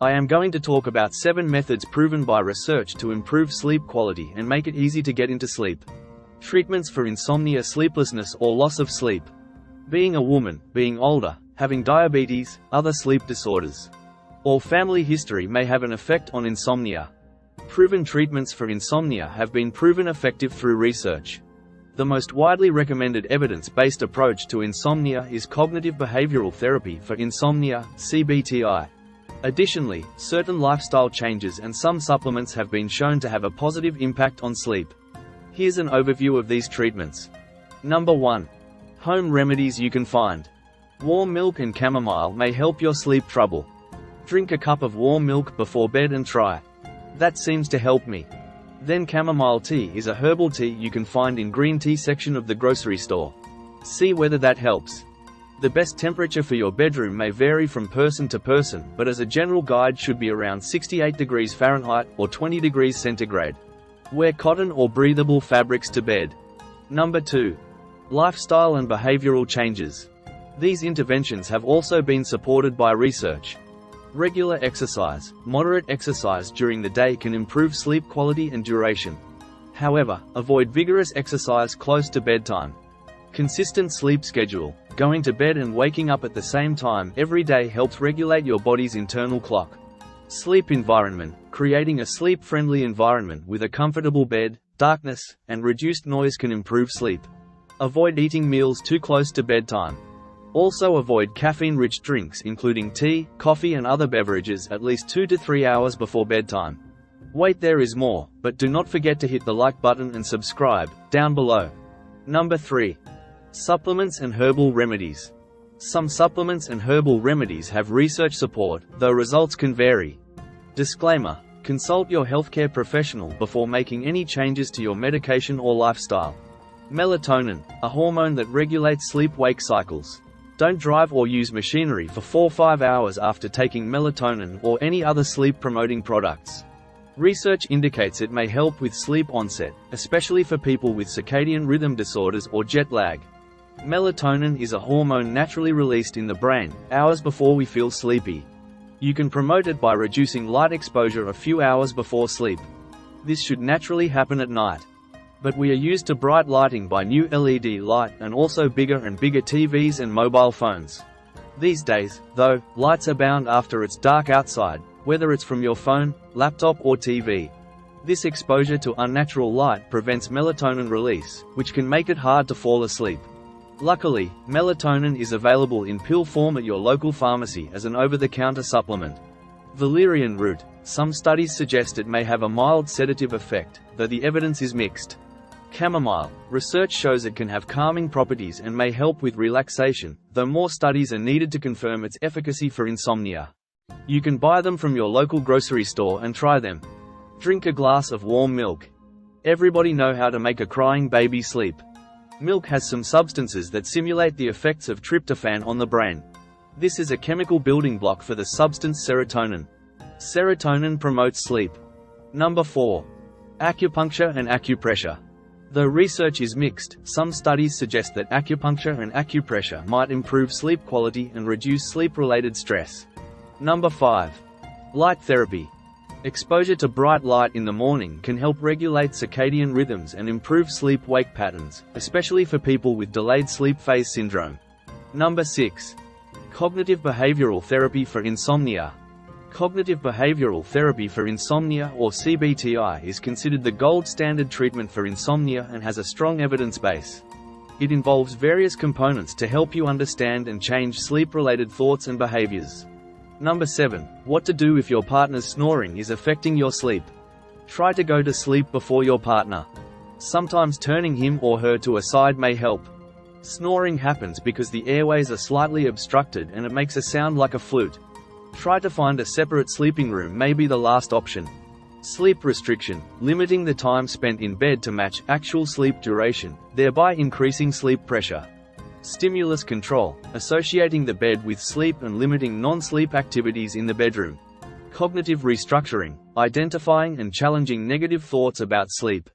I am going to talk about 7 methods proven by research to improve sleep quality and make it easy to get into sleep. Treatments for insomnia, sleeplessness or loss of sleep. Being a woman, being older, having diabetes, other sleep disorders, or family history may have an effect on insomnia. Proven treatments for insomnia have been proven effective through research. The most widely recommended evidence-based approach to insomnia is cognitive behavioral therapy for insomnia, CBTI. Additionally, certain lifestyle changes and some supplements have been shown to have a positive impact on sleep. Here's an overview of these treatments. Number 1. Home remedies you can find. Warm milk and chamomile may help your sleep trouble. Drink a cup of warm milk before bed and try. That seems to help me. Then chamomile tea is a herbal tea you can find in green tea section of the grocery store. See whether that helps. The best temperature for your bedroom may vary from person to person, but as a general guide should be around 68 degrees Fahrenheit or 20 degrees centigrade. Wear cotton or breathable fabrics to bed. Number 2. Lifestyle and behavioral changes. These interventions have also been supported by research. Regular exercise, moderate exercise during the day can improve sleep quality and duration. However, avoid vigorous exercise close to bedtime. Consistent sleep schedule, going to bed and waking up at the same time every day helps regulate your body's internal clock. Sleep environment, creating a sleep-friendly environment with a comfortable bed, darkness, and reduced noise can improve sleep. Avoid eating meals too close to bedtime. Also avoid caffeine-rich drinks including tea, coffee and other beverages at least 2 to 3 hours before bedtime. Wait, there is more, but do not forget to hit the like button and subscribe, down below. Number 3. Supplements and herbal remedies. Some supplements and herbal remedies have research support, though results can vary. Disclaimer: consult your healthcare professional before making any changes to your medication or lifestyle. Melatonin, a hormone that regulates sleep-wake cycles. Don't drive or use machinery for 4-5 hours after taking melatonin or any other sleep-promoting products. Research indicates it may help with sleep onset, especially for people with circadian rhythm disorders or jet lag. Melatonin is a hormone naturally released in the brain, hours before we feel sleepy. You can promote it by reducing light exposure a few hours before sleep. This should naturally happen at night. But we are used to bright lighting by new LED light and also bigger and bigger TVs and mobile phones. These days, though, lights abound after it's dark outside, whether it's from your phone, laptop or TV. This exposure to unnatural light prevents melatonin release, which can make it hard to fall asleep. Luckily, melatonin is available in pill form at your local pharmacy as an over-the-counter supplement. Valerian Root. Some studies suggest it may have a mild sedative effect, though the evidence is mixed. Chamomile. Research shows it can have calming properties and may help with relaxation, though more studies are needed to confirm its efficacy for insomnia. You can buy them from your local grocery store and try them. Drink a glass of warm milk. Everybody know how to make a crying baby sleep. Milk has some substances that simulate the effects of tryptophan on the brain. This is a chemical building block for the substance serotonin. Serotonin promotes sleep. Number 4. Acupuncture and acupressure. Though research is mixed, some studies suggest that acupuncture and acupressure might improve sleep quality and reduce sleep-related stress. Number 5. Light therapy. Exposure to bright light in the morning can help regulate circadian rhythms and improve sleep-wake patterns, especially for people with delayed sleep phase syndrome. Number 6. Cognitive behavioral therapy for insomnia. Cognitive behavioral therapy for insomnia, or CBTI, is considered the gold standard treatment for insomnia and has a strong evidence base. It involves various components to help you understand and change sleep-related thoughts and behaviors. Number 7. What to do if your partner's snoring is affecting your sleep. Try to go to sleep before your partner. Sometimes turning him or her to a side may help. Snoring happens because the airways are slightly obstructed and it makes a sound like a flute. Try to find a separate sleeping room may be the last option. Sleep restriction, limiting the time spent in bed to match actual sleep duration, thereby increasing sleep pressure. Stimulus control, associating the bed with sleep and limiting non-sleep activities in the bedroom. Cognitive restructuring, identifying and challenging negative thoughts about sleep.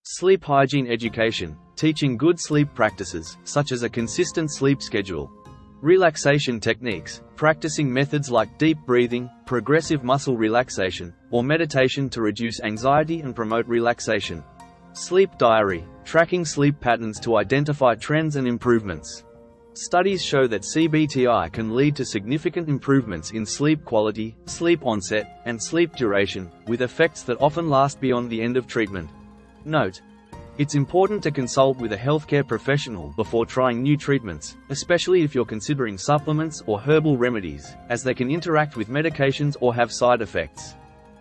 Sleep hygiene education, teaching good sleep practices, such as a consistent sleep schedule. Relaxation techniques, practicing methods like deep breathing, progressive muscle relaxation, or meditation to reduce anxiety and promote relaxation. Sleep diary, tracking sleep patterns to identify trends and improvements. Studies show that CBTI can lead to significant improvements in sleep quality, sleep onset, and sleep duration, with effects that often last beyond the end of treatment. Note: it's important to consult with a healthcare professional before trying new treatments, especially if you're considering supplements or herbal remedies, as they can interact with medications or have side effects.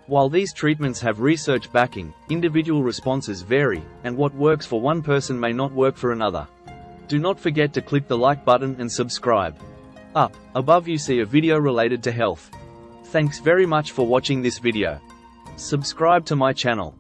While these treatments have research backing, individual responses vary, and what works for one person may not work for another. Do not forget to click the like button and subscribe. Up above you see a video related to health. Thanks very much for watching this video. Subscribe to my channel.